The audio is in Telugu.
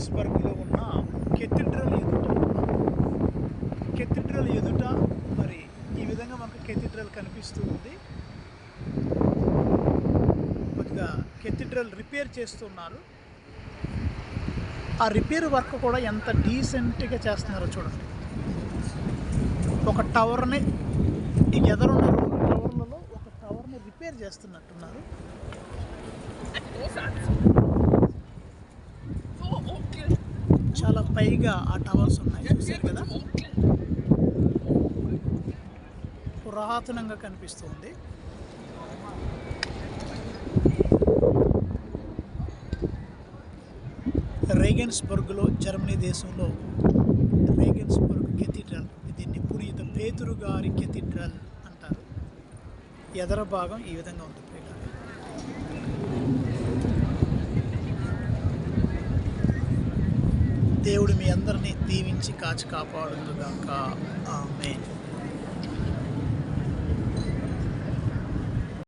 రేగన్స్బర్గ్లో ఉన్న కెథీడ్రల్ ఎదుట మరి ఈ విధంగా మనకు కెథీడ్రల్ కనిపిస్తూ ఉంది. కొద్దిగా కెథీడ్రల్ రిపేర్ చేస్తున్నారు. ఆ రిపేర్ వర్క్ కూడా ఎంత డీసెంట్గా చేస్తున్నారో చూడండి. ఒక టవర్ని ఈ ఎదురున్న టవర్లలో ఒక టవర్ని రిపేర్ చేస్తున్నట్టున్నారు. చాలా పైగా ఆ టవర్స్ ఉన్నాయి, చూసారు కదా, పురాతనంగా కనిపిస్తుంది. రేగన్స్బర్గ్లో, జర్మనీ దేశంలో రేగన్స్బర్గ్ కెథీడ్రల్, దీన్ని పునీత పేతురు గారి కెథీడ్రల్ అంటారు. ఎదర భాగం ఈ విధంగా ఉంటుంది. దేవుడు మీ అందరినీ దీవించి కాచి కాపాడుగాక. ఆమేన్.